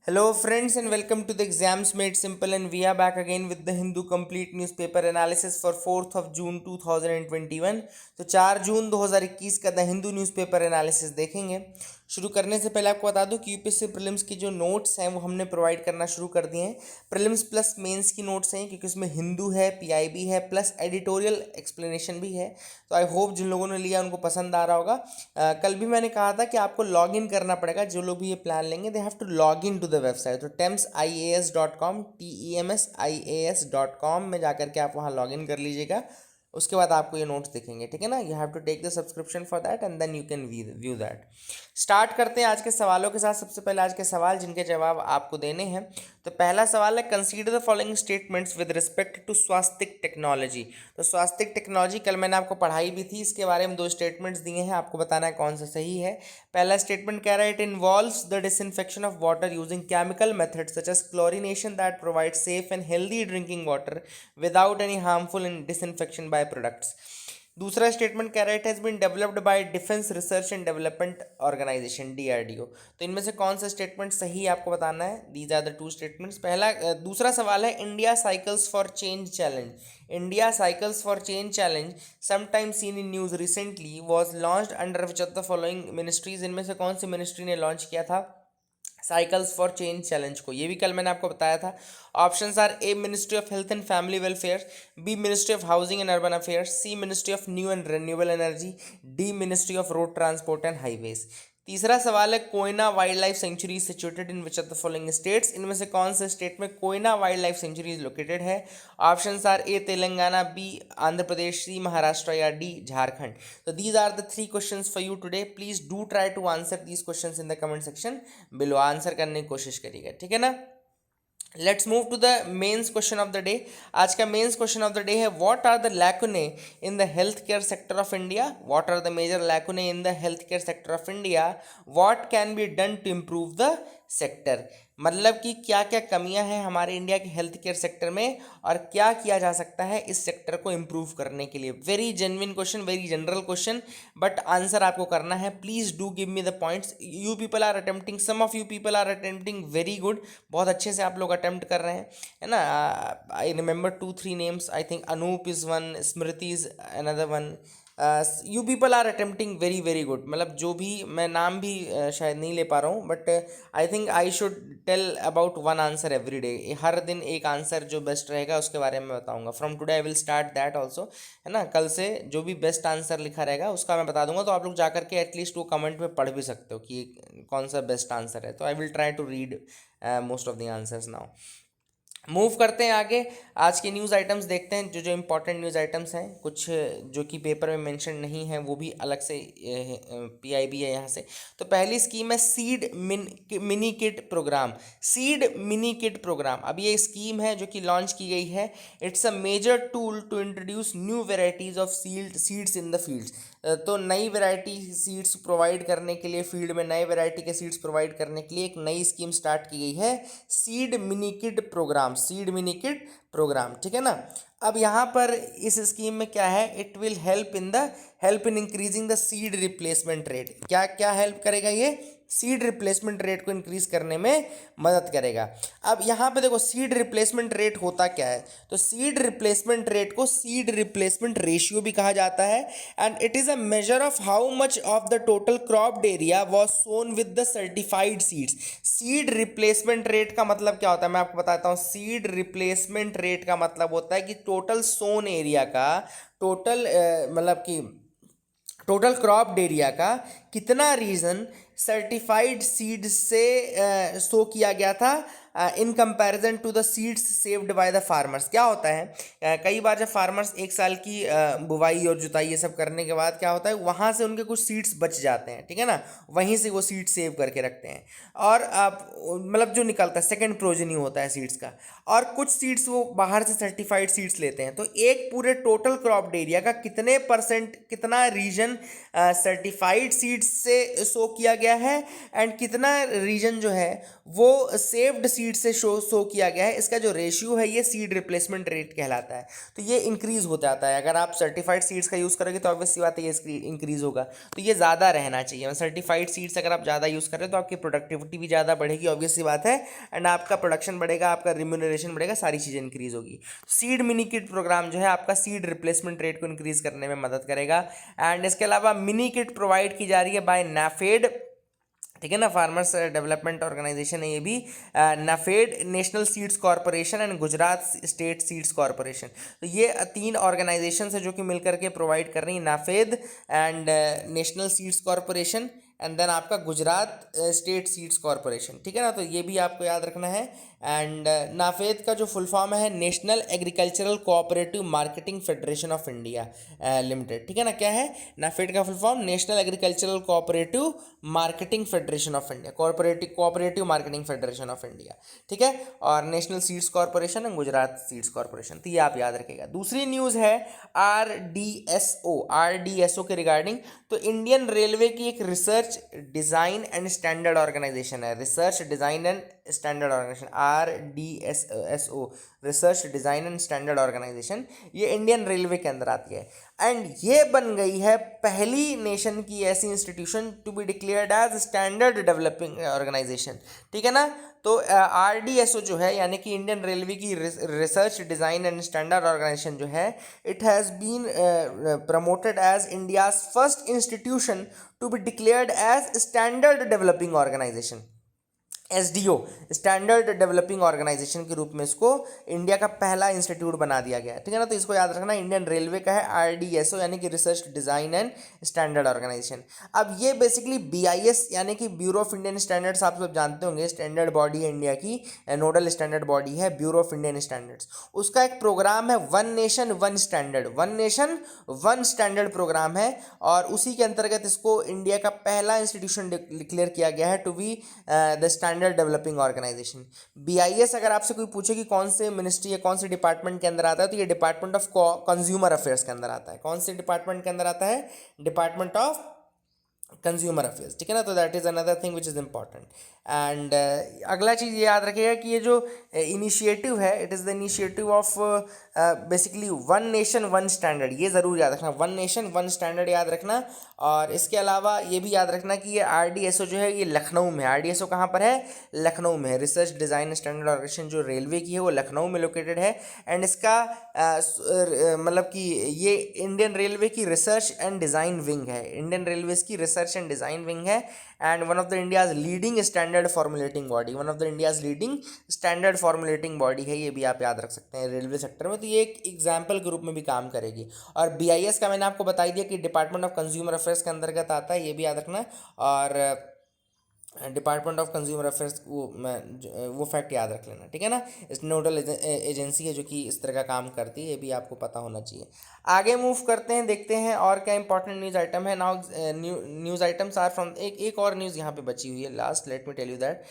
Hello, friends, and welcome to the Exams Made Simple. And we are back again with the Hindu Complete Newspaper Analysis for 4th of June 2021. तो 4 जून 2021 का the Hindu newspaper analysis देखेंगे। शुरू करने से पहले आपको बता दूं कि यूपीएससी प्रीलिम्स की जो नोट्स हैं वो हमने प्रोवाइड करना शुरू कर दिए हैं। प्रीलिम्स प्लस मेंस की नोट्स हैं क्योंकि उसमें हिंदू है, पीआईबी है, प्लस एडिटोरियल एक्सप्लेनेशन भी है। तो आई होप जिन लोगों ने लिया उनको पसंद आ रहा होगा। कल भी मैंने कहा था कि आपको लॉग इन करना पड़ेगा। जो लोग भी ये प्लान लेंगे they have to log in to the website. तो temsias.com temsias.com में जाकर के आप वहाँ लॉग इन कर लीजिएगा। उसके बाद आपको ये नोट्स दिखेंगे, ठीक है ना। You have to take the subscription for that and then you can view that. Start करते हैं आज के सवालों के साथ। सबसे पहले आज के सवाल जिनके जवाब आपको देने हैं। तो पहला सवाल है, consider the following statements with respect to Swastik technology. तो स्वास्तिक टेक्नोलॉजी कल मैंने आपको पढ़ाई भी थी, इसके बारे में 2 स्टेटमेंट्स दिए हैं, आपको बताना है कौन सा सही है। पहला स्टेटमेंट कह रहा है, it involves the disinfection of water using chemical methods such as chlorination that provide safe and healthy drinking water without any harmful disinfection by products. दूसरा स्टेटमेंट कह रहा है, it has been developed by Defence Research and Development Organisation DRDO. तो इनमें से कौन सा statement सही आपको बताना है। These are the 2 statements. दूसरा सवाल है, India cycles for change challenge. India cycles for change challenge sometime seen in news recently was launched under which of the following ministries. इनमें से कौन सी मिनिस्ट्री ने लॉन्च किया था साइकिल्स फॉर चेंज चैलेंज को। ये भी कल मैंने आपको बताया था। Options are, A ministry of health and family welfare, B ministry of housing and urban affairs, C ministry of new and renewable energy, D ministry of road transport and highways. तीसरा सवाल है, Koyna wild life sanctuary situated in which of the following states. इनमें से कौन से state में Koyna wild life sanctuary located है। Options are, A Telangana, B Andhra Pradesh, C Maharashtra या डी झारखंड। तो these are the 3 questions for you today. Please do try to answer these questions in the comment section below. Answer करने की कोशिश करिएगा, ठीक है ना। Let's move to the mains question of the day. आज का mains question of the day है, what are the lacunae in the health care sector of India. What are the major lacunae in the health care sector of India, what can be done to improve the sector. मतलब कि क्या क्या कमियां हैं हमारे India के health care sector में और क्या किया जा सकता है इस सेक्टर को इम्प्रूव करने के लिए। Very genuine question, very general question, but answer आपको करना है। Please do give me the points. You people are attempting, some of you people are attempting very good. बहुत अच्छे से आप लोग अटेम्प्ट कर रहे हैं, है ना। I remember 2-3 names. I think Anoop is one, Smriti is another one. You people are attempting very very good. मतलब जो भी मैं नाम भी शायद नहीं ले पा रहा हूँ, but I think I should tell about 1 answer every day. हर दिन एक आंसर जो बेस्ट रहेगा उसके बारे में बताऊंगा। From today I will start that also, है ना। कल से जो भी बेस्ट आंसर लिखा रहेगा उसका मैं बता दूंगा, तो आप लोग जा करके एटलीस्ट वो कमेंट में पढ़ भी सकते हो कि कौन सा बेस्ट आंसर है। तो I will try to read most of the answers now. Move करते हैं आगे। आज के न्यूज़ आइटम्स देखते हैं, जो जो इंपॉर्टेंट न्यूज़ आइटम्स हैं। कुछ जो कि पेपर में मेंशन नहीं है वो भी अलग से पीआईबी है यहाँ से। तो पहली स्कीम है seed mini kit programme. Seed mini kit programme, अब ये स्कीम है जो कि लॉन्च की गई है। It's a major tool to introduce new varieties of seeds in the fields. तो नई वैरायटी सीड्स प्रोवाइड करने के लिए, फील्ड में नए वैरायटी के सीड्स प्रोवाइड करने के लिए एक नई स्कीम स्टार्ट की गई है, seed mini kit programme. Seed mini kit programme, ठीक है ना। अब यहाँ पर इस स्कीम में क्या है, it will help in increasing the seed replacement rate. क्या क्या हेल्प करेगा ये, सीड रिप्लेसमेंट रेट को इंक्रीज करने में मदद करेगा। अब यहाँ पे देखो सीड रिप्लेसमेंट रेट होता क्या है। तो सीड रिप्लेसमेंट रेट को सीड रिप्लेसमेंट रेशियो भी कहा जाता है, and it is a measure of how much of the total cropped area was sown with the certified seeds. Seed replacement rate का मतलब क्या होता है, मैं आपको बताता हूँ। सीड रिप्लेसमेंट रेट का मतलब होता है कि टोटल सोन एरिया का, टोटल मतलब कि टोटल क्रॉप्ड एरिया का कितना रीजन सर्टिफाइड सीड से सो किया गया था in comparison to the seeds saved by the farmers. क्या होता है, कई बार जब फार्मर्स एक साल की बुवाई और जुताई ये सब करने के बाद क्या होता है, वहाँ से उनके कुछ सीड्स बच जाते हैं, ठीक है ना। वहीं से वो सीड सेव करके रखते हैं, और मतलब जो निकलता है सेकेंड प्रोजेनी होता है सीड्स का। और कुछ सीड्स वो बाहर से सर्टिफाइड सीड्स लेते हैं। तो एक पूरे टोटल क्रॉप्ड एरिया का कितने परसेंट, कितना रीजन सर्टिफाइड सीड्स से सो किया गया है, एंड कितना रीजन जो है वो सेव्ड सीड से शो किया गया है, इसका जो रेशियो है ये सीड रिप्लेसमेंट रेट कहलाता है। तो ये इंक्रीज हो जाता है, अगर आप सर्टिफाइड सीड्स का यूज़ करोगे तो ऑब्वियस सी बात है ये इंक्रीज होगा। तो ये ज़्यादा रहना चाहिए, सर्टिफाइड सीड्स अगर आप ज़्यादा यूज़ कर रहे हो तो आपकी प्रोडक्टिविटी भी ज़्यादा बढ़ेगी, ऑब्वियस सी बात है, एंड आपका प्रोडक्शन बढ़ेगा, आपका रिम्यूनरेशन बढ़ेगा, सारी चीज़ें इंक्रीज होगी। सीड मिनी किट प्रोग्राम जो है आपका सीड रिप्लेसमेंट रेट को इंक्रीज करने में मदद करेगा। एंड इसके अलावा मिनी किट प्रोवाइड की जा रही है बाय नाफेड, ठीक है ना, फार्मर्स डेवलपमेंट ऑर्गेनाइजेशन है ये भी, NAFED, national seeds corporation and Gujarat state seeds corporation. तो ये तीन ऑर्गेनाइजेशन है जो कि मिलकर के प्रोवाइड कर रही है, NAFED and national seeds corporation and then आपका गुजरात स्टेट सीड्स कॉरपोरेशन, ठीक है ना। तो ये भी आपको याद रखना है। एंड नाफेद का जो फुल फॉर्म है national agricultural cooperative marketing federation of India limited, ठीक है ना। क्या है नाफेड का full form? National agricultural cooperative marketing federation of India, cooperative marketing federation of India, ठीक है। और national seeds corporation and Gujarat seeds corporation, तो ये आप याद रखेगा। दूसरी न्यूज़ है आरडीएसओ के रिगार्डिंग। तो इंडियन रेलवे की एक research design and standard organisation है, research design and standard organisation, RDSO, research design and standard organisation. ये इंडियन रेलवे के अंदर आती है एंड ये बन गई है पहली नेशन की ऐसी institution to be declared as standard developing organisation, ठीक है ना। तो आरडीएसओ जो है यानी कि इंडियन रेलवे की research design and standard organisation जो है, it has been promoted as India's first institution to be declared as standard developing organisation, SDO, standard developing organisation के रूप में इसको इंडिया का पहला इंस्टीट्यूट बना दिया गया है, ठीक है ना। तो इसको याद रखना, इंडियन रेलवे का है आरडीएसओ यानी कि research design and standard organisation. अब ये बेसिकली बीआईएस यानी कि ब्यूरो ऑफ इंडियन स्टैंडर्ड्स, आप सब जानते होंगे, स्टैंडर्ड बॉडी है इंडिया की, नोडल स्टैंडर्ड बॉडी है ब्यूरो ऑफ इंडियन स्टैंडर्ड्स। उसका एक प्रोग्राम है one nation one standard, one nation one standard programme है, और उसी के अंतर्गत इसको इंडिया का पहला इंस्टीट्यूशन डिक्लेयर किया गया है to be the standard developing organisation. BIS अगर आपसे कोई पूछे कि कौन से मिनिस्ट्री या कौन से डिपार्टमेंट के अंदर आता है, तो ये डिपार्टमेंट ऑफ कंज्यूमर अफेयर्स के अंदर आता है। कौन से डिपार्टमेंट के अंदर आता है? डिपार्टमेंट ऑफ कंज्यूमर अफेयर्स, ठीक है ना। तो that is another thing which is important. And अगला चीज़ ये याद रखिएगा कि ये जो इनिशिएटिव है, it is the initiative of basically one nation one standard, ये ज़रूर याद रखना, वन नेशन वन स्टैंडर्ड याद रखना। और इसके अलावा ये भी याद रखना कि ये आरडीएसओ जो है ये लखनऊ में है। आरडीएसओ कहाँ पर है? लखनऊ में है। रिसर्च डिज़ाइन स्टैंडर्ड ऑर्गेनाइजेशन जो रेलवे की है वो लखनऊ में लोकेटेड है। एंड इसका मतलब कि ये इंडियन रेलवे की रिसर्च एंड डिज़ाइन विंग है, इंडियन रेलवेज की रिसर्च एंड डिज़ाइन विंग है। And one of the India's leading standard formulating body, one of the India's leading standard formulating body है, ये भी आप याद रख सकते हैं रेलवे सेक्टर में। तो ये एक एग्जाम्पल के रूप में भी काम करेगी। और बीआईएस का मैंने आपको बता दिया कि डिपार्टमेंट ऑफ कंज्यूमर अफेयर्स के अंतर्गत आता है, ये भी याद रखना। और डिपार्टमेंट ऑफ कंज्यूमर अफेयर्स वो फैक्ट याद रख लेना, ठीक है ना। इस नोडल एजेंसी है जो कि इस तरह का काम करती है, ये भी आपको पता होना चाहिए। आगे मूव करते हैं, देखते हैं और क्या इंपॉर्टेंट न्यूज़ आइटम है। Now news items are from, एक और न्यूज़ यहाँ पे बची हुई है last, let me tell you that.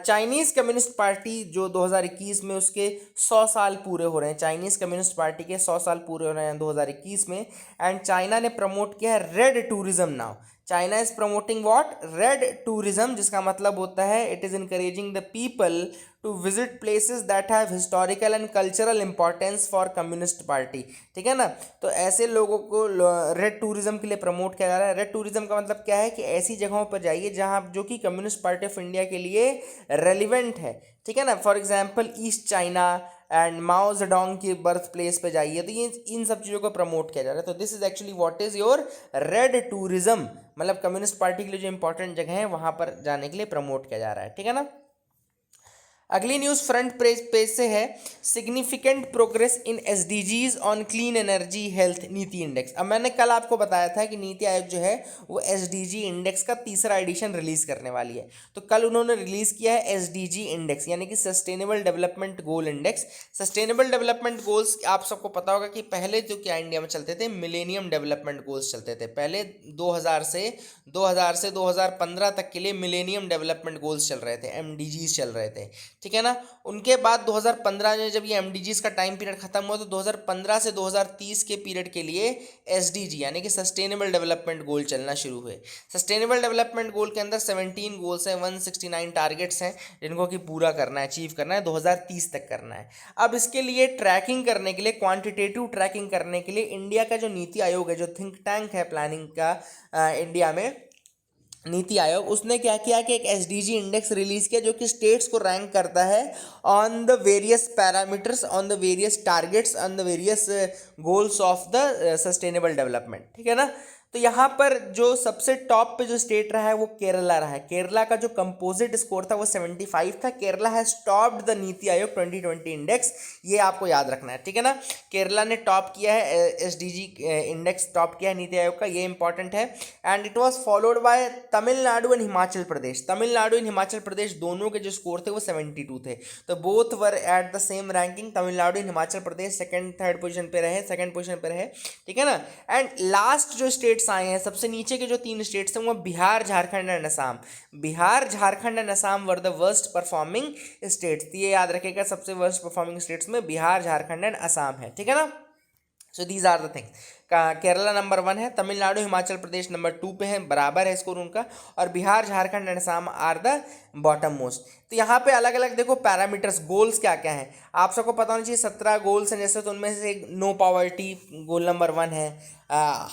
Chinese Communist Party जो 2021 में उसके 100 साल पूरे हो रहे हैं, चाइनीज़ कम्युनिस्ट पार्टी के 100 साल पूरे हो रहे हैं 2021 में। एंड चाइना ने प्रमोट किया है red tourism now. China is promoting what? Red tourism, जिसका मतलब होता है it is encouraging the people to visit places that have historical and cultural importance for communist party, ठीक है ना। तो ऐसे लोगों को रेड टूरिज्म के लिए प्रमोट किया जा रहा है। रेड टूरिज्म का मतलब क्या है कि ऐसी जगहों पर जाइए जहाँ जो कि कम्युनिस्ट पार्टी ऑफ इंडिया के लिए रेलिवेंट है, ठीक है ना। For example east China and Mao Zedong की बर्थ प्लेस पे जाइए, तो ये इन सब चीज़ों को प्रमोट किया जा रहा है। तो this is actually what is your red tourism, मतलब कम्युनिस्ट पार्टी के लिए जो इंपॉर्टेंट जगह है वहाँ पर जाने के लिए प्रमोट किया जा रहा है, ठीक है ना। अगली न्यूज़ फ्रंट पेज से है, significant progress in SDGs on clean energy health नीति इंडेक्स। अब मैंने कल आपको बताया था कि नीति आयोग जो है वो एसडीजी इंडेक्स का तीसरा एडिशन रिलीज़ करने वाली है। तो कल उन्होंने रिलीज़ किया है एसडीजी इंडेक्स यानी कि sustainable development goal index. Sustainable development goals आप सबको पता होगा कि पहले जो क्या इंडिया में चलते थे, मिलेनियम डेवलपमेंट गोल्स चलते थे पहले। 2000 से 2015 तक के लिए मिलेनियम डेवलपमेंट गोल्स चल रहे थे, एमडीजीज चल रहे थे, ठीक है ना। उनके बाद 2015 में जब ये एमडीजीज का टाइम पीरियड खत्म हुआ तो 2015 से 2030 के पीरियड के लिए एसडीजी यानी कि सस्टेनेबल डेवलपमेंट गोल चलना शुरू हुए। सस्टेनेबल डेवलपमेंट गोल के अंदर 17 गोल्स हैं, 169 टारगेट्स हैं जिनको कि पूरा करना है, अचीव करना है, 2030 तक करना है। अब इसके लिए ट्रैकिंग करने के लिए, क्वांटिटेटिव ट्रैकिंग करने के लिए इंडिया का जो नीति आयोग है, जो थिंक टैंक है प्लानिंग का इंडिया में, नीति आयोग, उसने क्या किया कि एक एसडीजी इंडेक्स रिलीज किया जो कि स्टेट्स को रैंक करता है on the various parameters, on the various targets, on the various goals of the sustainable development, ठीक है ना। तो यहाँ पर जो सबसे टॉप पे जो स्टेट रहा है वो केरला रहा है। केरला का जो कंपोजिट स्कोर था वो 75 था। Kerala has topped the NITI Aayog 2020 index, ये आपको याद रखना है, ठीक है ना। केरला ने टॉप किया है, एसडीजी इंडेक्स टॉप किया है नीति आयोग का, ये इंपॉर्टेंट है। And it was followed by Tamil Nadu and Himachal Pradesh. Tamil Nadu and Himachal Pradesh दोनों के जो स्कोर थे वो 72 थे, तो both were at the same ranking. Tamil Nadu and Himachal Pradesh second third position पे रहे, सेकंड पोजीशन पे रहे, ठीक है ना। एंड लास्ट जो स्टेट्स आए हैं, सबसे नीचे के जो 3 स्टेट्स हैं वो Bihar, Jharkhand and Assam. Bihar, Jharkhand and Assam were the worst performing states. ये याद रखिएगा, सबसे वर्स्ट परफॉर्मिंग स्टेट्स में बिहार, झारखंड एंड असम है, ठीक है ना। So these are the things. Kerala number 1 है, तमिलनाडु हिमाचल प्रदेश नंबर 2 पे है, बराबर है स्कोर उनका, और Bihar, Jharkhand and Assam are the bottom most. तो यहाँ पे अलग अलग देखो पैरामीटर्स, गोल्स क्या क्या हैं आप सबको पता होना चाहिए। 17 गोल्स हैं जैसे, तो उनमें से नो पॉवर्टी गोल नंबर 1 है।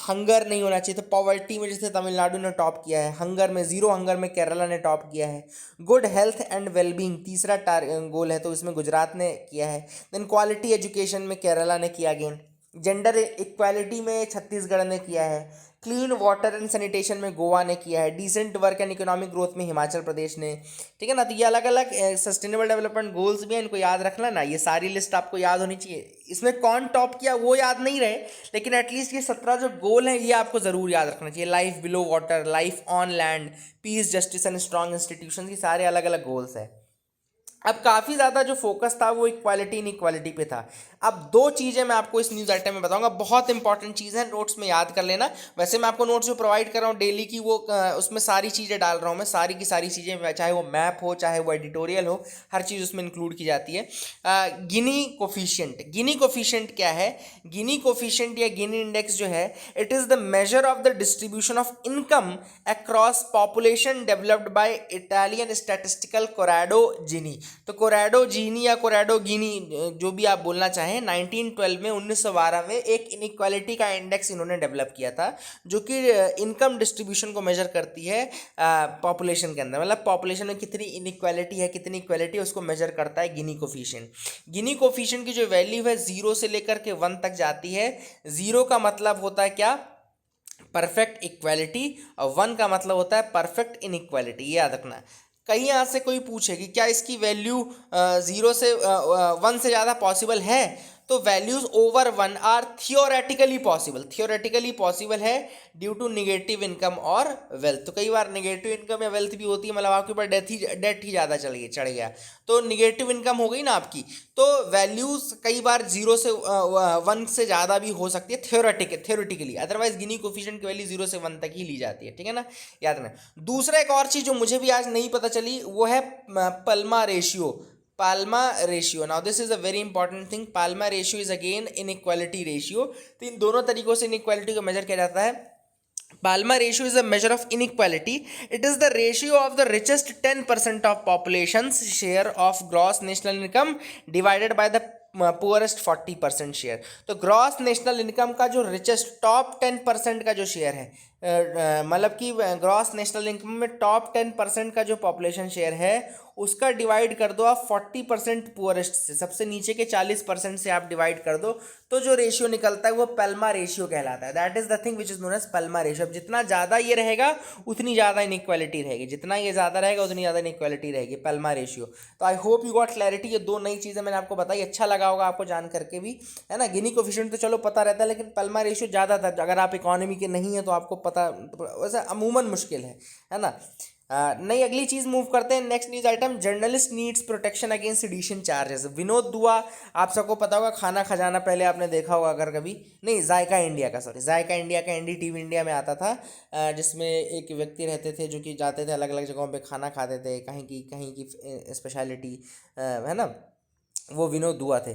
हंगर नहीं होना चाहिए, तो पॉवर्टी में जैसे तमिलनाडु ने टॉप किया है, हंगर में 0 हंगर में केरला ने टॉप किया है। गुड हेल्थ एंड वेलबींग तीसरा गोल है, तो इसमें गुजरात ने किया है। देन क्वालिटी एजुकेशन में केरला ने किया अगेन। जेंडर इक्वालिटी में छत्तीसगढ़ ने किया है। क्लीन वाटर एंड सैनिटेशन में गोवा ने किया है। Decent work and economic growth में हिमाचल प्रदेश ने, ठीक है ना। तो ये अलग अलग सस्टेनेबल डेवलपमेंट गोल्स भी हैं, इनको याद रखना ना, ये सारी लिस्ट आपको याद होनी चाहिए। इसमें कौन टॉप किया वो याद नहीं रहे, लेकिन एटलीस्ट ये 17 जो गोल हैं ये आपको ज़रूर याद रखना चाहिए। Life below water, life on land, peace, justice and strong institution, ये सारे अलग अलग गोल्स हैं। अब काफ़ी ज़्यादा जो फोकस था वो इक्वालिटी इन इक्वालिटी पे था। अब 2 चीज़ें मैं आपको इस न्यूज़ आइटम में बताऊंगा, बहुत इंपॉर्टेंट चीज़ है, नोट्स में याद कर लेना। वैसे मैं आपको नोट्स जो प्रोवाइड कर रहा हूँ डेली की, वो उसमें सारी चीज़ें डाल रहा हूँ मैं, सारी की सारी चीज़ें, चाहे वो मैप हो, चाहे वो एडिटोरियल हो, हर चीज़ उसमें इंक्लूड की जाती है। गिनी कोफिशिएंट, गिनी कोफिशिएंट क्या है? गिनी कोफिशिएंट या गिनी इंडेक्स जो है, it is the measure of the distribution of income across population developed by Italian statistical Corrado Gini. तो कोराडो जीनी या कोराडो गिनी, जो भी आप बोलना चाहें, 1912 में 1912 में एक इनइक्वालिटी का इंडेक्स इन्होंने डेवलप किया था, जो कि इनकम डिस्ट्रीब्यूशन को मेजर करती है पॉपुलेशन के अंदर। मतलब पॉपुलेशन में कितनी इनइक्वालिटी है, कितनी इक्वालिटी है, उसको मेजर करता है गिनी कोफिशिएंट। गिनी कोफिशिएंट की जो वैल्यू है 0 से लेकर के 1 तक जाती है। 0 का मतलब होता है क्या? परफेक्ट इक्वालिटी, और 1 का मतलब होता है परफेक्ट इनइक्वालिटी, ये याद रखना। कहीं यहाँ से कोई पूछे कि क्या इसकी वैल्यू 0 से 1 से ज़्यादा पॉसिबल है, तो values over 1 are theoretically possible. Theoretically possible है ड्यू टू निगेटिव इनकम और वेल्थ। तो कई बार निगेटिव इनकम या वेल्थ भी होती है, मतलब आपके ऊपर डेट ही ज़्यादा चढ़ गया, तो निगेटिव इनकम हो गई ना आपकी, तो वैल्यूज कई बार 0 से 1 से ज़्यादा भी हो सकती है थियोरेटिकली। अदरवाइज गिनी कोफिशिएंट की वैल्यू 0 से 1 तक ही ली जाती है, ठीक है ना, याद रखना। दूसरा एक और चीज़ जो मुझे भी आज नहीं पता चली, वो है Palma ratio. Palma ratio, now this is a very important thing. Palma ratio is again inequality ratio. तो इन दोनों तरीकों से इनइक्वालिटी को मेजर किया जाता है। Palma ratio is a measure of inequality. It is the ratio of the richest 10% of population's share of gross national income divided by the poorest 40% share. तो gross national income का जो richest top 10% का जो share है, मतलब कि gross national income में top 10% का जो पॉपुलेशन शेयर है, उसका डिवाइड कर दो आप 40% पुअरेस्ट से, सबसे नीचे के 40% से आप डिवाइड कर दो, तो जो रेशियो निकलता है वो पल्मा रेशियो कहलाता है। That is the thing which is known as Palma ratio. अब जितना ज़्यादा ये रहेगा उतनी ज़्यादा इनइक्वालिटी रहेगी, जितना ये ज़्यादा रहेगा उतनी ज़्यादा इनइक्वालिटी रहेगी, पल्मा रेशियो। तो आई होप यू गॉट क्लैरिटी। ये 2 नई चीज़ें मैंने आपको बताई, अच्छा लगा होगा आपको जान करके भी, है ना। गिनी कोफिशिएंट तो चलो पता रहता है, लेकिन पल्मा रेशियो ज़्यादा था, अगर आप इकोनॉमी के नहीं है तो आपको पता, वैसे अमूमन मुश्किल है ना। नहीं, अगली चीज मूव करते हैं। Next news item, journalist needs protection against sedition charges. Vinod दुआ, आप सबको पता होगा, खाना खजाना पहले आपने देखा होगा अगर कभी, नहीं जायका इंडिया का, सॉरी जायका इंडिया का एनडीटीवी इंडिया में आता था, जिसमें एक व्यक्ति रहते थे जो कि जाते थे अलग अलग जगहों पे खाना खाते थे, कहीं की स्पेशलिटी, है ना, वो विनोद दुआ थे।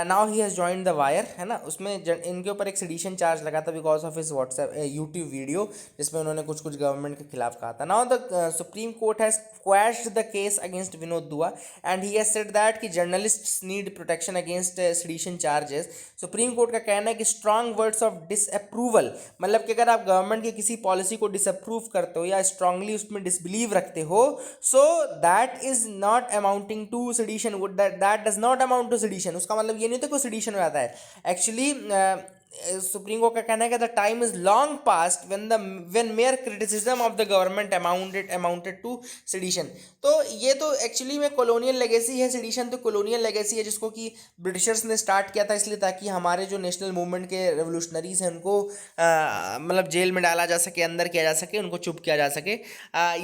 Now he has joined the wire, है ना, उसमें इनके ऊपर एक सेडिशन चार्ज लगा था because of his WhatsApp YouTube video जिसमें उन्होंने कुछ कुछ गवर्नमेंट के खिलाफ कहा था। Now the supreme court has quashed the case against Vinod Dua and he has said that कि journalists need protection against sedition charges. Supreme court का कहना है कि स्ट्रांग वर्ड्स ऑफ डिसअप्रूवल, मतलब कि अगर आप गवर्नमेंट की किसी पॉलिसी को डिसअप्रूव करते हो या स्ट्रांगली उसमें डिसबिलीव रखते हो, so that is not amounting to sedition, that does not amount to sedition. उसका मतलब ये नहीं होता कोई सेडिशन हो जाता है। एक्चुअली सुप्रीम कोर्ट का कहना है कि the time is long past when mere criticism of the government amounted to sedition. तो ये तो एक्चुअली में कॉलोनियल लेगेसी है, सेडिशन तो कॉलोनियल लेगेसी है जिसको कि ब्रिटिशर्स ने स्टार्ट किया था इसलिए ताकि हमारे जो नेशनल मूवमेंट के रेवोल्यूशनरीज हैं उनको मतलब जेल में डाला जा सके, अंदर किया जा सके, उनको चुप किया जा सके।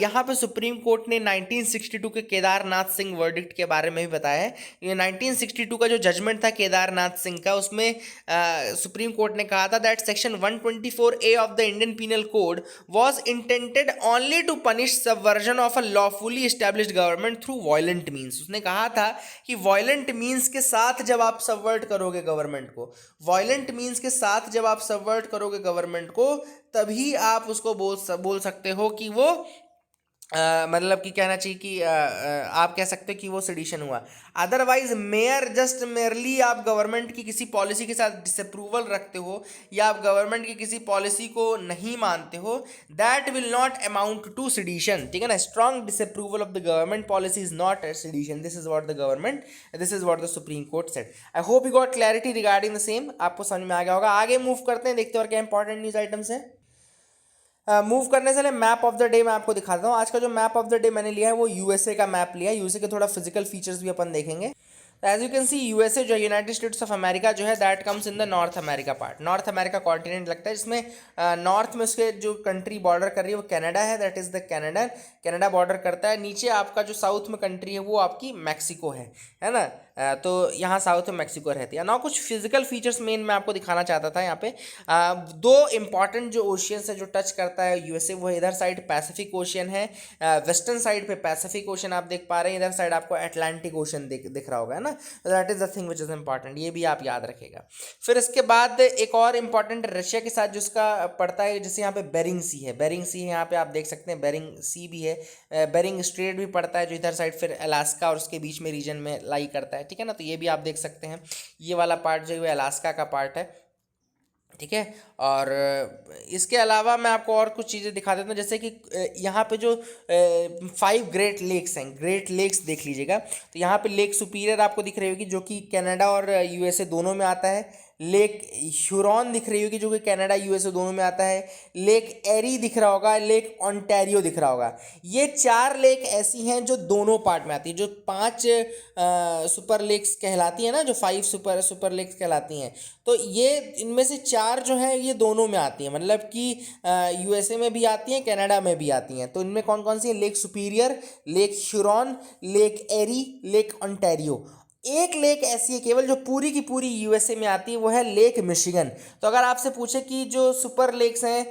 यहाँ पे सुप्रीम कोर्ट ने 1962 के केदारनाथ सिंह वर्डिक्ट के बारे में भी बताया है। ये 1962 का जो जजमेंट था केदारनाथ सिंह का, उसमें सुप्रीम कोर्ट ने कहा था that section 124A of the Indian penal code was intended only to punish subversion of a lawfully established government through violent means. उसने कहा था कि वायलेंट मींस के साथ जब आप सबवर्ट करोगे गवर्नमेंट को, वायलेंट मींस के साथ जब आप सबवर्ट करोगे गवर्नमेंट को, तभी आप उसको बोल सकते हो कि वो मतलब कि कहना चाहिए कि आप कह सकते हो कि वो सेडिशन हुआ। अदरवाइज मेयर जस्ट मेयरली आप गवर्नमेंट की किसी पॉलिसी के साथ डिसअप्रूवल रखते हो या आप गवर्नमेंट की किसी पॉलिसी को नहीं मानते हो, that will not amount to sedition, ठीक है ना। Strong disapproval of the government policy is not sedition, this is what the supreme Court said. I hope you got clarity regarding the same, आपको समझ में आ गया होगा। आगे मूव करते हैं, देखते हैं और क्या इंपॉर्टेंट न्यूज आइटम्स है। मूव करने से पहले मैप ऑफ द डे मैं आपको दिखाता हूँ। आज का जो मैप ऑफ द डे मैंने लिया है वो यूएसए का मैप लिया है। यूएसए के थोड़ा फिजिकल फीचर्स भी अपन देखेंगे। As you can see, USA जो यूनाइटेड स्टेट्स ऑफ अमेरिका जो है that comes in the North America part. North America continent लगता है, जिसमें नॉर्थ में उसके जो कंट्री बॉर्डर कर रही है वो कनाडा है, that is the Canada border करता है। नीचे आपका जो साउथ में कंट्री है वो आपकी मैक्सिको है ना। तो यहाँ साउथ में मैक्सिको रहती है ना। कुछ फिजिकल फीचर्स मेन मैं आपको दिखाना चाहता था। यहाँ पे दो इंपॉर्टेंट जो ओशियंस है जो टच करता है यूएसए, वो इधर साइड पैसिफिक ओशियन है, वेस्टर्न साइड पे पैसिफिक ओशन आप देख पा रहे हैं, इधर साइड आपको अटलांटिक ओशन दिख रहा होगा, है ना। That is the thing which is important, ये भी आप याद रखेगा। फिर इसके बाद एक और इंपॉर्टेंट रशिया के साथ जिसका पड़ता है, जैसे यहाँ पे बेरिंग सी है, बेरिंग सी है यहाँ पे आप देख सकते हैं, बेरिंग सी भी है, बेरिंग स्ट्रेट भी पड़ता है जो इधर साइड फिर अलास्का और उसके बीच में रीजन में लाई करता है, ठीक है ना। तो ये भी आप देख सकते हैं, ये वाला पार्ट जो है अलास्का का पार्ट है, ठीक है। और इसके अलावा मैं आपको और कुछ चीज़ें दिखा देता हूँ, जैसे कि यहाँ पे जो 5 ग्रेट लेक्स हैं, ग्रेट लेक्स देख लीजिएगा। तो यहाँ पे लेक सुपीरियर आपको दिख रही होगी जो कि कनाडा और यूएसए दोनों में आता है। लेक ह्यूरॉन दिख रही होगी जो कि कनाडा यूएसए दोनों में आता है। लेक एरी दिख रहा होगा, लेक ओंटारियो दिख रहा होगा। ये 4 लेक ऐसी हैं जो दोनों पार्ट में आती है। जो 5 सुपर लेक्स कहलाती हैं ना, जो 5 सुपर लेक्स कहलाती हैं, तो ये इनमें से 4 जो हैं ये दोनों में आती हैं, मतलब कि यूएसए में भी आती हैं, कनाडा में भी आती हैं। तो इनमें कौन कौन सी है? Lake Superior, Lake Huron, Lake Erie, Lake Ontario. एक लेक ऐसी है केवल जो पूरी की पूरी यूएसए में आती है, वो है लेक मिशिगन। तो अगर आपसे पूछे कि जो सुपर लेक्स हैं,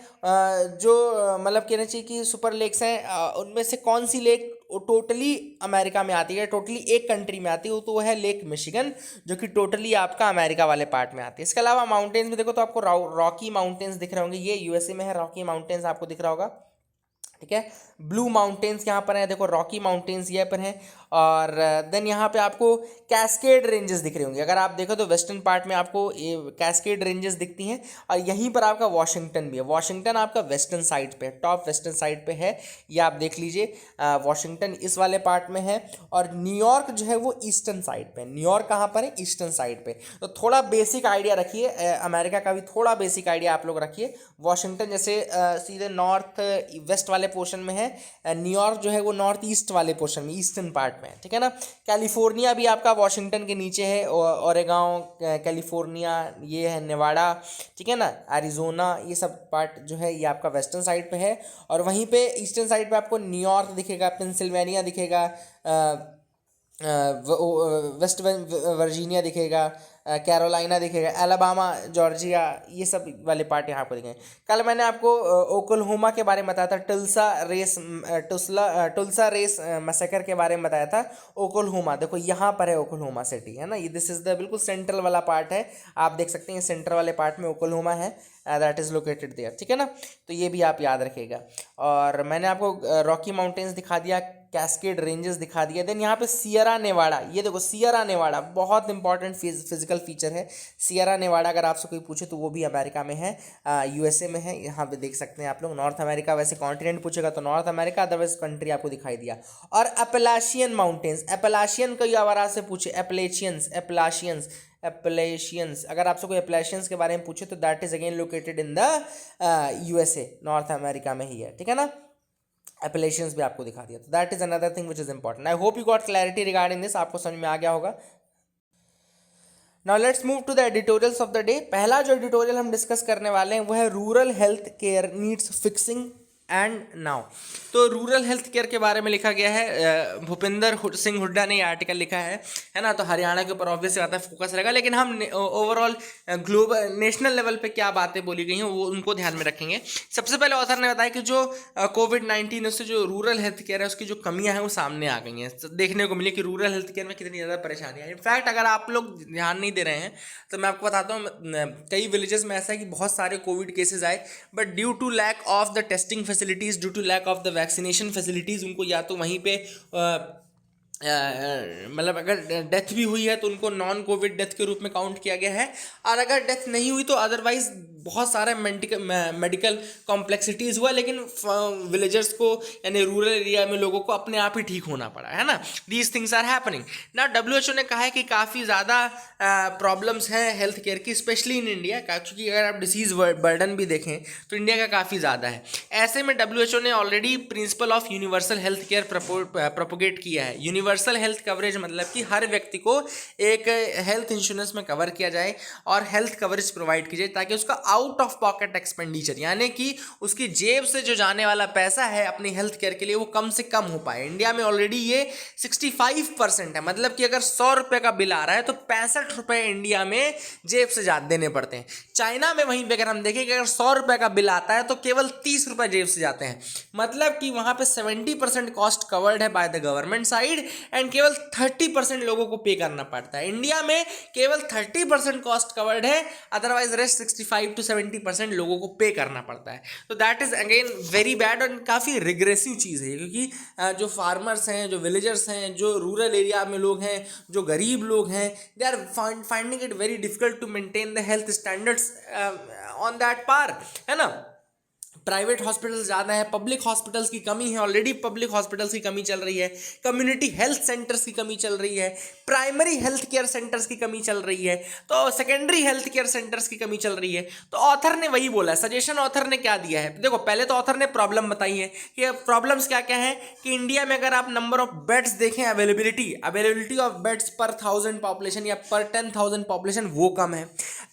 जो मतलब कहना चाहिए कि सुपर लेक्स हैं, उनमें से कौन सी लेक टोटली अमेरिका में आती है, टोटली एक कंट्री में आती है, तो वो है लेक मिशिगन, जो कि टोटली आपका अमेरिका वाले पार्ट में आती है। इसके अलावा माउंटेन्स में देखो तो आपको रॉकी माउंटेन्स दिख रहे होंगे, ये यूएसए में है, रॉकी माउंटेन्स आपको दिख रहा होगा, ठीक है। ब्लू माउंटेन्स यहाँ पर है, देखो रॉकी माउंटेन्स यहाँ पर हैं। और देन यहाँ पे आपको कैस्केड रेंजेस दिख रही होंगी। अगर आप देखो तो वेस्टर्न पार्ट में आपको ये कैस्केड रेंजेस दिखती हैं, और यहीं पर आपका वॉशिंगटन भी है। वॉशिंगटन आपका वेस्टर्न साइड पे, टॉप वेस्टर्न साइड पे है, ये आप देख लीजिए। वॉशिंगटन इस वाले पार्ट में है, और न्यूयॉर्क जो है वो ईस्टर्न साइड पे। न्यूयॉर्क कहाँ पर है? ईस्टर्न साइड पे। तो थोड़ा बेसिक आइडिया रखिए, अमेरिका का भी थोड़ा बेसिक आइडिया आप लोग रखिए। वॉशिंगटन जैसे सीधे नॉर्थ वेस्ट वाले पोर्शन में है, न्यूयॉर्क जो है वो नॉर्थ ईस्ट वाले पोर्शन में, ईस्टर्न पार्ट में है, ठीक है ना। कैलिफोर्निया भी आपका वाशिंगटन के नीचे है, ओरेगॉन, कैलिफोर्निया ये है, नेवाडा, ठीक है ना, एरिजोना, ये सब पार्ट जो है ये आपका वेस्टर्न साइड पे है। और वहीं पे ईस्टर्न साइड पे आपको न्यूयॉर्क दिखेगा, पेंसिल्वेनिया दिखेगा, वेस्ट वर्जीनिया दिखेगा, कैरोलिना दिखेगा, अलाबामा, जॉर्जिया, ये सब वाले पार्ट यहाँ पर दिखेंगे। कल मैंने आपको ओक्लाहोमा के बारे में बताया था, टुल्सा रेस मैसेकर के बारे में बताया था। ओक्लाहोमा देखो यहाँ पर है, ओक्लाहोमा सिटी है ना, ये दिस इज़ द बिल्कुल सेंट्रल वाला पार्ट है, आप देख सकते हैं सेंट्रल वाले पार्ट में ओक्लाहोमा है, दैट इज़ लोकेटेड देयर, ठीक है ना। तो ये भी आप याद रखिएगा। और मैंने आपको रॉकी माउंटेन्स दिखा दिया, कैस्केड रेंजेस दिखा दिया। देन यहाँ पे सियरा नेवाडा, ये देखो सियरा नेवाडा बहुत इंपॉर्टेंट फिजिकल फीचर है। सियरा नेवाडा अगर आपसे कोई पूछे तो वो भी अमेरिका में है, यूएसए में है, यहाँ पे देख सकते हैं आप लोग। नॉर्थ अमेरिका, वैसे कॉन्टिनेंट पूछेगा तो नॉर्थ अमेरिका, अदरवाइज कंट्री आपको दिखाई दिया। और अपलाशियन माउंटेन्स, अपलाशियन कई आवाज से पूछे, एपलेशियंस अगर आपसे कोई एपलेशियंस के बारे में पूछे तो that is again located in the USA, north America में ही है, ठीक है ना। एपलेशियंस भी आपको दिखा दिया, तो that is another thing which is important. I hope you got clarity regarding this, आपको समझ में आ गया होगा। Now let's move to the editorials of the day. पहला जो एडिटोरियल हम डिस्कस करने वाले हैं वो है rural health care needs fixing and now. तो रूरल हेल्थ केयर के बारे में लिखा गया है, भूपिंदर सिंह हुड्डा ने ये आर्टिकल लिखा है ना। तो हरियाणा के ऊपर ऑब्वियस बात है फोकस रहेगा, लेकिन हम ओवरऑल ग्लोबल नेशनल लेवल पे क्या बातें बोली गई हैं वो उनको ध्यान में रखेंगे। सबसे पहले ऑथर ने बताया कि जो कोविड-19 उससे जो रूरल हेल्थ केयर है उसकी जो कमियां हैं वो सामने आ गई हैं, तो देखने को मिली कि रूरल हेल्थ केयर में कितनी ज़्यादा परेशानियां हैं। इनफैक्ट अगर आप लोग ध्यान नहीं दे रहे हैं तो मैं आपको बताता हूँ, कई विलेजेस में ऐसा है कि बहुत सारे कोविड केसेज आए, but due to lack of the testing facilities, due to lack of the vaccination facilities, उनको या तो वहीं पे मतलब अगर डेथ भी हुई है तो उनको नॉन कोविड डेथ के रूप में काउंट किया गया है, और अगर डेथ नहीं हुई तो अदरवाइज बहुत सारा मेडिकल कॉम्प्लेक्सिटीज़ हुआ, लेकिन विलेजर्स को यानी रूरल एरिया में लोगों को अपने आप ही ठीक होना पड़ा, है ना। दीज थिंग्स आर हैपनिंग ना। WHO ने कहा है कि काफ़ी ज़्यादा प्रॉब्लम्स हैं हेल्थ केयर की, स्पेशली इन इंडिया, क्योंकि अगर आप डिसीज़ बर्डन भी देखें तो इंडिया का काफ़ी ज़्यादा है। ऐसे में WHO ने already principle of universal health care propagate किया है। यूनिवर्सल हेल्थ कवरेज मतलब कि हर व्यक्ति को एक हेल्थ इंश्योरेंस में कवर किया जाए और हेल्थ कवरेज प्रोवाइड की जाए, ताकि उसका आउट ऑफ पॉकेट एक्सपेंडिचर यानी कि उसकी जेब से जो जाने वाला पैसा है अपनी हेल्थ केयर के लिए वो कम से कम हो पाए। इंडिया में ऑलरेडी ये 65% है, मतलब कि अगर 100 रुपये का बिल आ रहा है तो 65 रुपये इंडिया में जेब से देने पड़ते हैं। चाइना में वहीं पे अगर हम देखें कि अगर 100 रुपये का बिल आता है तो केवल 30 रुपये जेब से जाते हैं, मतलब कि वहाँ पे 70% कॉस्ट कवर्ड है by the government side and केवल 30% लोगों को पे करना पड़ता है। इंडिया में केवल 30% कॉस्ट कवर्ड है, अदरवाइज रेस्ट 65 to 70% लोगों को पे करना पड़ता है। तो that is again very bad और काफ़ी रिग्रेसिव चीज़ है, क्योंकि जो फार्मर्स हैं, जो विलेजर्स हैं, जो रूरल एरिया में लोग हैं, जो गरीब लोग हैं, they are finding it very difficult to maintain the health standards on that par, है ना। प्राइवेट हॉस्पिटल्स ज़्यादा है, पब्लिक हॉस्पिटल्स की कमी है, ऑलरेडी पब्लिक हॉस्पिटल्स की कमी चल रही है, कम्युनिटी हेल्थ सेंटर्स की कमी चल रही है, प्राइमरी हेल्थ केयर सेंटर्स की कमी चल रही है, तो सेकेंडरी हेल्थ केयर सेंटर्स की कमी चल रही है। तो ऑथर ने वही बोला है, सजेशन ऑथर ने क्या दिया है। देखो पहले तो ऑथर ने प्रॉब्लम बताई है कि प्रॉब्लम्स क्या क्या है, कि इंडिया में अगर आप नंबर ऑफ बेड्स देखें, अवेलेबिलिटी ऑफ बेड्स पर 1000 पॉपुलेशन या पर 10,000 पॉपुलेशन वो कम है।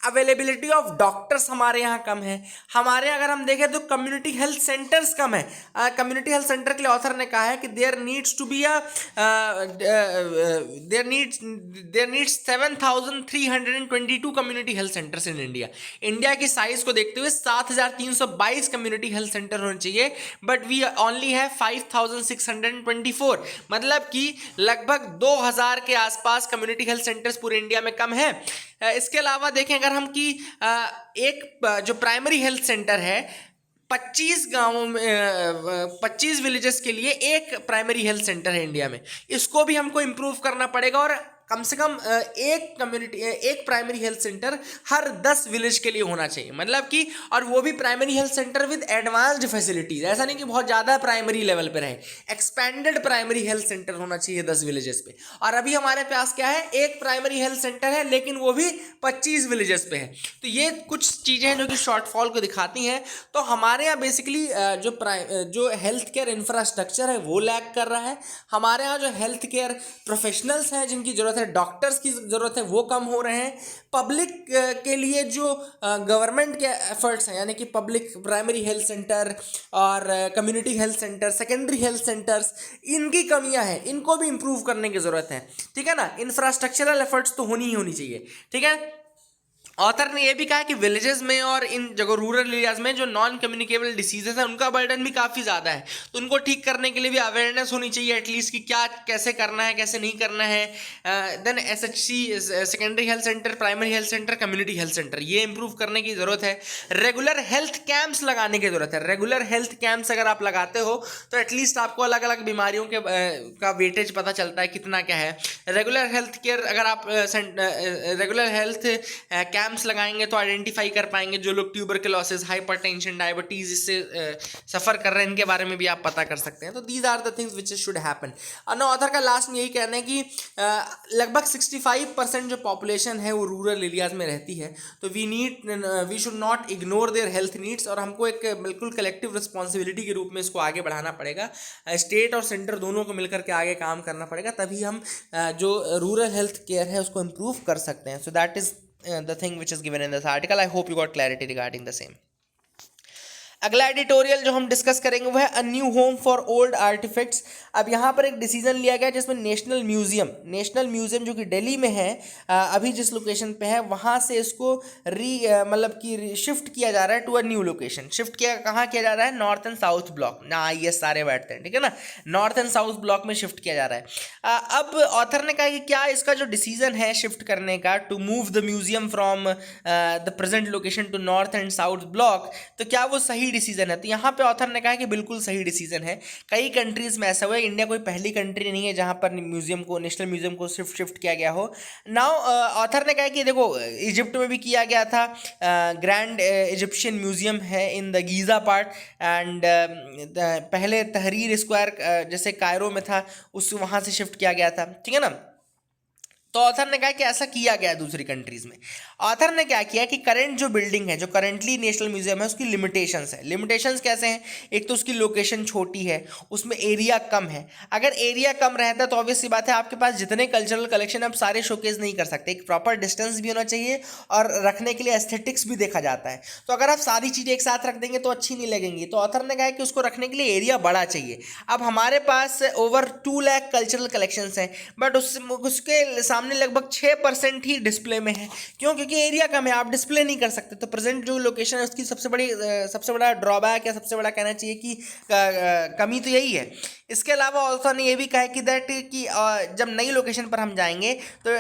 अवेलेबिलिटी ऑफ डॉक्टर्स हमारे यहाँ कम है। हमारे अगर हम देखें तो कम्युनिटी हेल्थ सेंटर्स कम है। कम्युनिटी हेल्थ सेंटर के लिए ऑथर ने कहा है कि there needs 7,322 community health centres in India. India की साइज को देखते हुए 7,322 कम्युनिटी हेल्थ सेंटर होने चाहिए, बट वी ओनली है 5,624, मतलब कि लगभग 2,000 के आसपास कम्युनिटी हेल्थ सेंटर्स पूरे इंडिया में कम है। इसके अलावा देखें अगर हम कि एक जो प्राइमरी हेल्थ सेंटर है 25 गांवों में 25 विलेजेस के लिए एक प्राइमरी हेल्थ सेंटर है इंडिया में, इसको भी हमको इम्प्रूव करना पड़ेगा। और कम से कम एक कम्युनिटी, एक प्राइमरी हेल्थ सेंटर हर 10 विलेज के लिए होना चाहिए, मतलब कि, और वो भी primary health centre with advanced facilities, ऐसा नहीं कि बहुत ज़्यादा प्राइमरी लेवल पे रहे, एक्सपेंडेड प्राइमरी हेल्थ सेंटर होना चाहिए 10 विलेजेस पे। और अभी हमारे पास क्या है, एक प्राइमरी हेल्थ सेंटर है लेकिन वो भी 25 विलेजेस पे है। तो ये कुछ चीज़ें हैं जो कि शॉर्टफॉल को दिखाती हैं। तो हमारे यहाँ बेसिकली जो हेल्थ केयर इंफ्रास्ट्रक्चर है वो लैक कर रहा है, हमारे यहाँ जो हेल्थ केयर प्रोफेशनल्स हैं जिनकी ज़रूरत है, डॉक्टर्स की ज़रूरत है, वो कम हो रहे हैं। पब्लिक के लिए जो गवर्नमेंट के एफर्ट्स हैं, यानी कि पब्लिक प्राइमरी हेल्थ सेंटर और community health centre, secondary health centres, इनकी कमियां हैं, इनको भी इम्प्रूव करने की ज़रूरत है, ठीक है ना। इंफ्रास्ट्रक्चरल एफर्ट्स तो होनी ही होनी चाहिए, ठीक है। ऑथर ने यह भी कहा कि विलेजेस में और इन जगह रूरल एरियाज में जो नॉन कम्युनिकेबल डिसीजेस हैं उनका बर्डन भी काफ़ी ज़्यादा है, तो उनको ठीक करने के लिए भी अवेयरनेस होनी चाहिए एटलीस्ट कि क्या कैसे करना है, कैसे नहीं करना है। Then SHC, secondary health centre, primary health centre, community health centre, ये इंप्रूव करने की ज़रूरत है। रेगुलर हेल्थ कैंप्स लगाने की ज़रूरत है। रेगुलर हेल्थ कैंप्स अगर आप लगाते हो तो एटलीस्ट आपको अलग अलग बीमारियों के का वेटेज पता चलता है कितना क्या है। रेगुलर हेल्थ केयर अगर आप रेगुलर हेल्थ कैंप्स लगाएंगे तो आइडेंटिफाई कर पाएंगे जो लोग ट्यूबरकुलोसिस, हाइपरटेंशन, डायबिटीज इससे सफ़र कर रहे हैं, इनके बारे में भी आप पता कर सकते हैं। तो these are the things which should happen. और ना ऑथर का लास्ट में यही कहना है कि लगभग 65% जो पॉपुलेशन है वो रूरल एरियाज में रहती है, तो we should not ignore their health needs, और हमको एक बिल्कुल कलेक्टिव रिस्पॉन्सिबिलिटी के रूप में इसको आगे बढ़ाना पड़ेगा। स्टेट और सेंटर दोनों को मिलकर के आगे काम करना पड़ेगा, तभी हम जो रूरल हेल्थ केयर है उसको इम्प्रूव कर सकते हैं। सो that is the thing which is given in this article. I hope you got clarity regarding the same. अगला एडिटोरियल जो हम डिस्कस करेंगे वो है a new home for old artefacts. अब यहाँ पर एक डिसीजन लिया गया जिसमें नेशनल म्यूजियम जो कि दिल्ली में है, अभी जिस लोकेशन पे है वहाँ से इसको मतलब कि शिफ्ट किया जा रहा है to a new location. Shift किया कहाँ किया जा रहा है, नॉर्थ एंड साउथ ब्लॉक, ना ये सारे बैठते हैं, ठीक है ना, नॉर्थ एंड साउथ ब्लॉक में शिफ्ट किया जा रहा है। अब ऑथर ने कहा कि क्या इसका जो डिसीजन है शिफ्ट करने का, to move the museum from the present location to North and South Block, तो क्या वो सही डिसीजन है। तो यहाँ पे ऑथर ने कहा कि बिल्कुल सही डिसीजन है। कई कंट्रीज में ऐसा हुआ है, इंडिया कोई पहली कंट्री नहीं है जहाँ पर नेशनल म्यूजियम को शिफ्ट किया गया हो। नाउ ऑथर ने कहा कि देखो इजिप्ट में भी किया गया था, ग्रैंड इजिप्शियन म्यूजियम है in the Giza part, and पहले तहरीर स्क्वायर जैसे कायरो में था उस वहाँ से शिफ्ट किया गया था, ठीक है ना। तो ऑथर ने कहा कि ऐसा किया गया है दूसरी कंट्रीज में। ऑथर ने क्या किया कि करंट जो बिल्डिंग है, जो करंटली नेशनल म्यूजियम है, उसकी लिमिटेशंस है। लिमिटेशंस कैसे हैं, एक तो उसकी लोकेशन छोटी है, उसमें एरिया कम है। अगर एरिया कम रहता है तो ऑब्वियस सी बात है आपके पास जितने कल्चरल कलेक्शन आप सारे शोकेस नहीं कर सकते, एक प्रॉपर डिस्टेंस भी होना चाहिए और रखने के लिए एस्थेटिक्स भी देखा जाता है। तो अगर आप सारी चीज़ें एक साथ रख देंगे तो अच्छी नहीं लगेंगी। तो ऑथर ने कहा कि उसको रखने के लिए एरिया बड़ा चाहिए। अब हमारे पास ओवर 2 लाख कल्चरल कलेक्शंस हैं, बट उसके सामने लगभग 6% ही डिस्प्ले में है। क्यों? क्योंकि एरिया कम है, आप डिस्प्ले नहीं कर सकते। तो प्रेजेंट जो लोकेशन है उसकी सबसे बड़ा ड्रॉबैक या सबसे बड़ा कहना चाहिए कि कमी तो यही है। इसके अलावा ऑल्सो ने यह भी कहा कि जब नई लोकेशन पर हम जाएंगे तो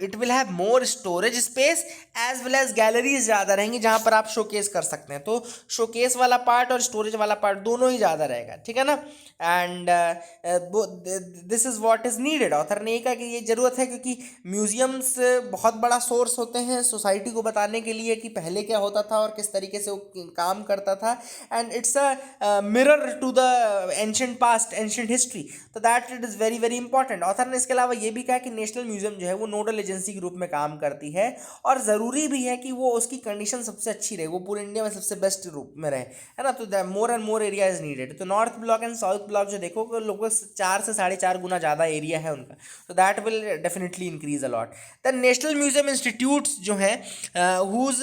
it will have more storage space as well as galleries ज़्यादा रहेंगी जहाँ पर आप शोकेस कर सकते हैं। तो शोकेस वाला पार्ट और स्टोरेज वाला पार्ट दोनों ही ज़्यादा रहेगा, ठीक है ना। And this is what is needed. Author ने ये कहा कि ये ज़रूरत है क्योंकि म्यूजियम्स बहुत बड़ा सोर्स होते हैं सोसाइटी को बताने के लिए कि पहले क्या होता था और किस तरीके से वो काम करता था, and it's a mirror to the ancient past, ancient history, तो that it is very very important. Author ने इसके अलावा ये भी कहा कि नेशनल म्यूजियम जो है वो नोडल एजेंसी के रूप में काम करती है और ज़रूरी भी है कि वो उसकी कंडीशन सबसे अच्छी रहे, वो पूरे इंडिया में सबसे बेस्ट रूप में रहे, है ना। तो more and more area is needed. तो North Block and South Block जो देखो लोगों 4 से 4.5 गुना ज़्यादा एरिया है उनका, तो that will definitely increase a lot. The national museum institutes जो हैं whose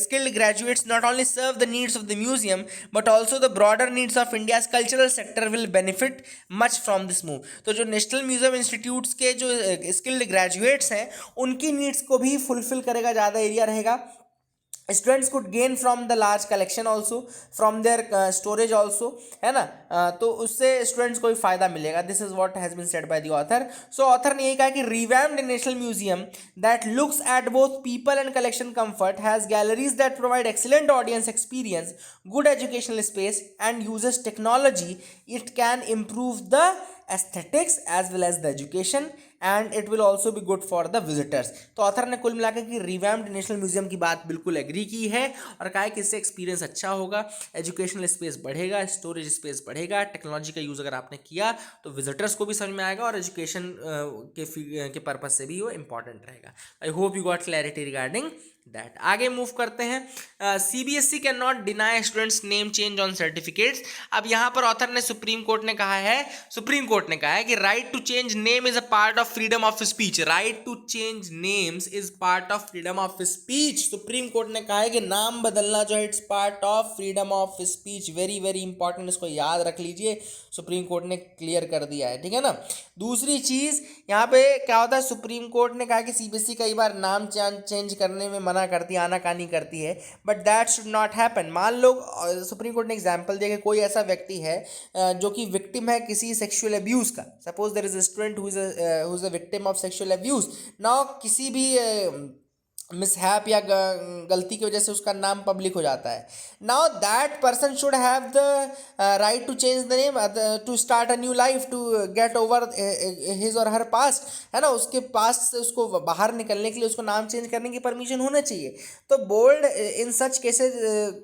skilled graduates not only serve the needs of the museum but also the broader needs of India's cultural sector will benefit much from this move। तो जो national museum institutes के जो skilled graduates हैं उनकी needs को भी fulfil करेगा, ज़्यादा एरिया रहेगा। Students could gain from the large collection also, from their storage also, है ना। तो उससे स्टूडेंट्स को भी फायदा मिलेगा। This is what has been said by the author. सो ऑथर ने ये कहा कि revamped national museum that looks at both people and collection comfort has galleries that provide excellent audience experience, good educational space and uses technology, it can improve the aesthetics as well as the education and it will also be good for the visitors. तो author ने कुल मिलाकर कि revamped national museum की बात बिल्कुल agree की है और कहा है कि इससे एक्सपीरियंस अच्छा होगा, एजुकेशनल स्पेस बढ़ेगा, स्टोरेज स्पेस बढ़ेगा, टेक्नोलॉजी का यूज़ अगर आपने किया तो विजिटर्स को भी समझ में आएगा और एजुकेशन के पर्पज से भी वो इंपॉर्टेंट रहेगा। आई hope you got clarity regarding that. आगे मूव करते हैं। CBSE can not deny students name change on certificates. अब यहाँ पर ऑथर ने सुप्रीम कोर्ट ने कहा है कि right to change name is a part of freedom of speech. Right to change names is part of freedom of speech. Supreme court ने कहा है कि नाम बदलना जो है it's part of freedom of speech. Very very important, इसको याद रख लीजिए, सुप्रीम कोर्ट ने क्लियर कर दिया है, ठीक है ना। दूसरी चीज यहाँ पे क्या होता है, सुप्रीम कोर्ट ने कहा कि सीबीएसई कई बार नाम चेंज करने में मना करती है, आनाकानी करती है, but that should not happen. मान लो सुप्रीम कोर्ट ने एग्जांपल दिया कि कोई ऐसा व्यक्ति है जो कि विक्टिम है किसी सेक्सुअल अब्यूज का। Suppose there is a student who is a victim of sexual abuse. Now किसी भी मिसहैप या गलती की वजह से उसका नाम पब्लिक हो जाता है। Now that person should have the right to change the name, to start a new life, to get over his or her past, है ना। उसके पास्ट से उसको बाहर निकलने के लिए उसको नाम चेंज करने की परमिशन होना चाहिए। तो बोर्ड इन सच केसेस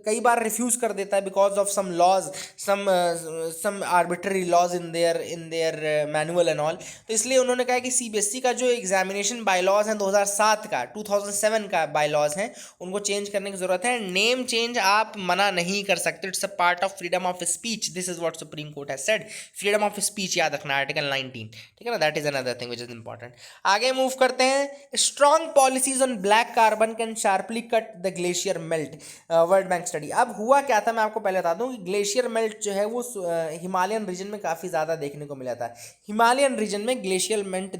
कई बार रिफ्यूज कर देता है because of some laws, some arbitrary laws in their manual and all. तो इसलिए उन्होंने कहा कि सीबीएसई का जो एग्जामिनेशन बायलॉज है 2007 का, 2007 का बायलॉज हैं, उनको चेंज करने की जरूरत है। नेम चेंज आप मना नहीं कर सकते, it's a part of freedom of speech. This is what supreme court has said. Freedom of speech याद रखना, आर्टिकल 19, ठीक है ना। That is another thing which is important. आगे मूव करते हैं। Strong policies on black carbon can sharply cut the glacier melt, world bank study. अब हुआ क्या था, मैं आपको पहले बता दूं कि ग्लेशियर मेल्ट जो है वो हिमालयन रीजन में काफ़ी ज़्यादा देखने को मिला था। हिमालयन रीजन में ग्लेशियर मेल्ट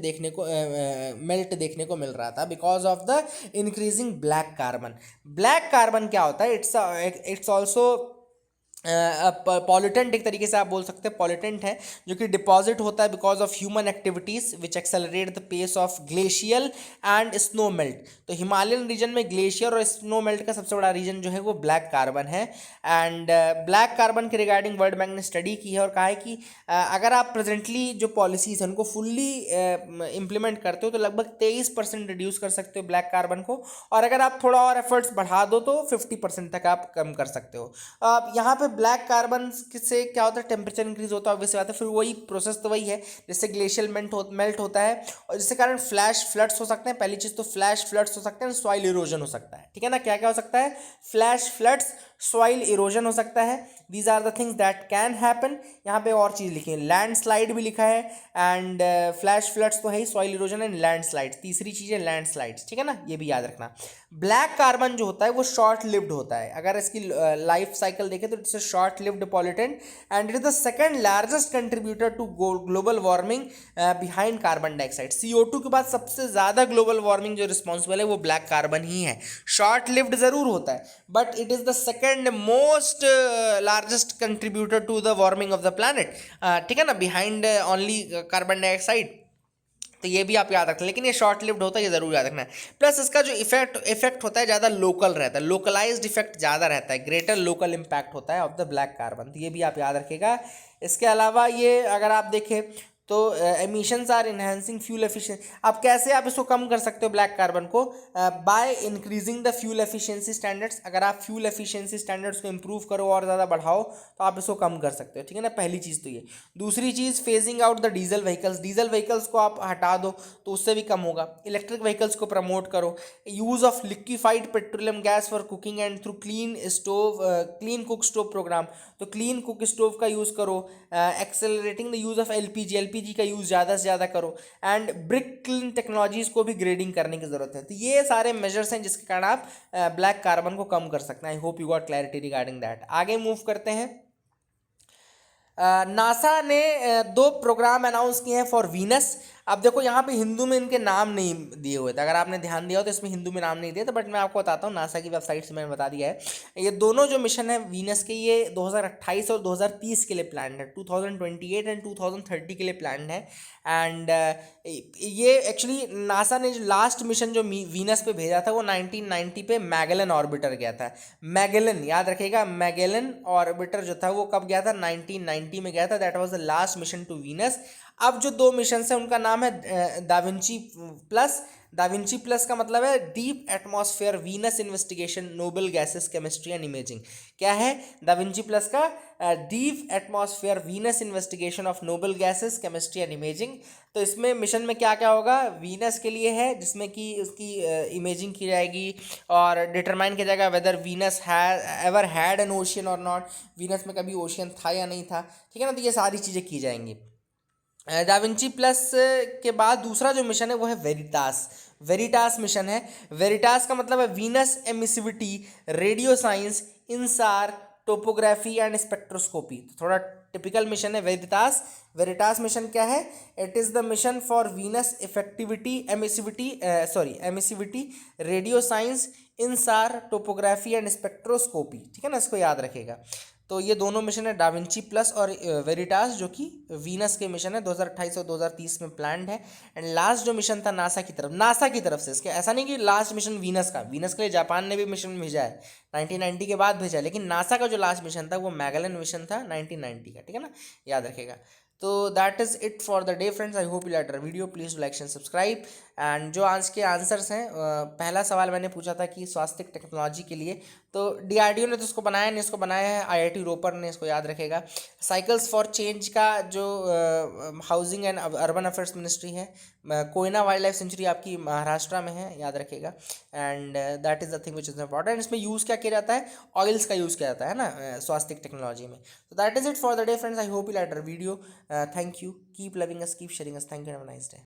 देखने को मिल रहा था because of the increasing black carbon. Black carbon क्या होता है, इट्स ऑल्सो पॉल्यूटेंट, एक तरीके से आप बोल सकते हैं पॉल्यूटेंट है, जो कि डिपॉजिट होता है because of human activities which accelerate the pace of glacial and snow melt. तो हिमालयन रीजन में ग्लेशियर और स्नो मेल्ट का सबसे बड़ा रीजन जो है वो ब्लैक कार्बन है। एंड ब्लैक कार्बन के रिगार्डिंग वर्ल्ड बैंक ने स्टडी की है और कहा है कि अगर आप प्रेजेंटली जो पॉलिसीज हैं उनको फुल्ली इम्प्लीमेंट करते हो तो लगभग 23% रिड्यूस कर सकते हो ब्लैक कार्बन को, और अगर आप थोड़ा और एफर्ट्स बढ़ा दो तो 50% तक आप कम कर सकते हो। यहाँ पे ब्लैक कार्बन से क्या होता है, टेम्परेचर इंक्रीज होता है, ऑब्वियस बात है। फिर वही प्रोसेस तो वही है, जिससे ग्लेशियल मेल्ट होता है और जिसके कारण फ्लैश फ्लड्स हो सकते हैं। पहली चीज़ तो फ्लैश फ्लड्स हो सकते हैं, सॉइल इरोजन हो सकता है, ठीक है ना। क्या क्या हो सकता है, फ्लैश फ्लड्स, सॉइल इरोजन हो सकता है। These are the things that can happen. यहाँ पे और चीज़ लिखी है, लैंडस्लाइड भी लिखा है, एंड फ्लैश फ्लड्स तो है ही, सॉइल इरोजन एंड लैंडस्लाइड्स तीसरी चीज़ है, लैंडस्लाइड्स, ठीक है ना, ये भी याद रखना। ब्लैक कार्बन जो होता है वो शॉर्ट लिव्ड होता है, अगर इसकी लाइफ साइकिल देखें तो it's a short lived pollutant and it is the second largest contributor to global warming behind carbon dioxide. CO2 के बाद सबसे ज़्यादा ग्लोबल वार्मिंग जो रिस्पॉन्सिबल है वो ब्लैक कार्बन ही है। शॉर्ट लिव्ड ज़रूर होता है but it is the second most largest contributor to the warming of the planet, ठीक है ना, बिहाइंड ओनली कार्बन डाइऑक्साइड। तो ये भी आप याद रखें, लेकिन ये शॉर्ट लिव्ड होता है, ये ज़रूर याद रखना है। प्लस इसका जो इफेक्ट होता है ज़्यादा लोकल रहता है, लोकलाइज्ड इफेक्ट ज़्यादा रहता है, ग्रेटर लोकल इम्पैक्ट होता है ऑफ द ब्लैक कार्बन, तो ये भी आप याद रखिएगा। इसके अलावा ये अगर आप देखें तो emissions are enhancing fuel efficiency. अब कैसे आप इसको कम कर सकते हो ब्लैक कार्बन को, by increasing the fuel efficiency standards. अगर आप फ्यूल एफिशिएंसी स्टैंडर्ड्स को इंप्रूव करो और ज़्यादा बढ़ाओ तो आप इसको कम कर सकते हो, ठीक है ना, पहली चीज़ तो ये। दूसरी चीज़, phasing out the diesel vehicles. Diesel vehicles को आप हटा दो तो उससे भी कम होगा। इलेक्ट्रिक व्हीकल्स को प्रमोट करो। Use of liquefied petroleum gas for cooking and through clean cook stove programme. तो क्लीन कुक स्टोव का यूज़ करो। Accelerating the use of LPG का यूज़ ज़्यादा से ज़्यादा करो। एंड ब्रिक क्लीन टेक्नोलॉजीज़ को भी ग्रेडिंग करने की ज़रूरत है। तो ये सारे मेजर्स हैं जिसके कारण आप ब्लैक कार्बन को कम कर सकते हैं। आई hope you got clarity regarding that. आगे मूव करते हैं। नासा ने 2 प्रोग्राम अनाउंस किए हैं फॉर वीनस। अब देखो यहाँ पे हिंदू में इनके नाम नहीं दिए हुए थे, अगर आपने ध्यान दिया हो तो इसमें हिंदू में नाम नहीं दिए थे, बट मैं आपको बताता हूँ, नासा की वेबसाइट से मैंने बता दिया है। ये दोनों जो मिशन है वीनस के, ये 2028 और 2030 के लिए प्लान है, 2028 एंड 2030 के लिए प्लान है। एंड ये एक्चुअली नासा ने जो लास्ट मिशन जो वीनस पे भेजा था वो 1990 पे मैगेलन ऑर्बिटर गया था। मैगेलन याद रखिएगा, मैगेलन ऑर्बिटर जो था वो कब गया था, 1990 में गया था। That was the last mission to Venus. अब जो दो मिशन है उनका नाम है दाविंची प्लस। दाविंची प्लस का मतलब है deep atmosphere Venus investigation noble gases chemistry and imaging. क्या है दाविंची प्लस का? Deep atmosphere Venus investigation of noble gases chemistry and imaging. तो इसमें मिशन में क्या क्या होगा? वीनस के लिए है जिसमें कि उसकी इमेजिंग की जाएगी और डिटरमाइन किया जाएगा whether Venus ever had an ocean or not, Venus में कभी ओशियन था या नहीं था, ठीक है ना। तो ये सारी चीज़ें की जाएंगी। डाविंची प्लस के बाद दूसरा जो मिशन है वो है वेरिटास। वेरिटास मिशन है। वेरिटास का मतलब है Venus emissivity radio science InSAR topography and spectroscopy. तो थोड़ा टिपिकल मिशन है वेरिटास। वेरिटास मिशन क्या है? It is the mission for Venus effectivity emissivity radio science InSAR topography and spectroscopy, ठीक है ना, इसको याद रखेगा। तो ये दोनों मिशन है डाविंची प्लस और वेरिटास, जो कि वीनस के मिशन है 2028 और 2030 में प्लान्ड है। एंड लास्ट जो मिशन था नासा की तरफ से, इसके ऐसा नहीं कि लास्ट मिशन वीनस के लिए जापान ने भी मिशन भेजा है 1990 के बाद भेजा है, लेकिन नासा का जो लास्ट मिशन था वो मैगलन मिशन था 1990 का, ठीक है ना, याद रखेगा। तो that is it for the day friends. I hope you like the video, please like and subscribe. And जो आज के आंसर्स हैं, पहला सवाल मैंने पूछा था कि स्वास्थ्य टेक्नोलॉजी के लिए, तो डीआरडीओ ने तो इसको बनाया नहीं, इसको बनाया है आईआईटी रोपर ने, इसको याद रखेगा। साइकिल्स फॉर चेंज का जो housing and urban affairs ministry है, कोयना वाइल्ड लाइफ सेंचुरी आपकी महाराष्ट्र में है, याद रखेगा। And that is the thing which is important. इसमें यूज़ क्या किया जाता है? ऑयल्स का यूज़ किया जाता है ना स्वास्थ्य टेक्नोलॉजी में। तो that is it for the day friends. I hope you like the video. Thank you, keep loving us, keep sharing us. Thank you, have a nice day.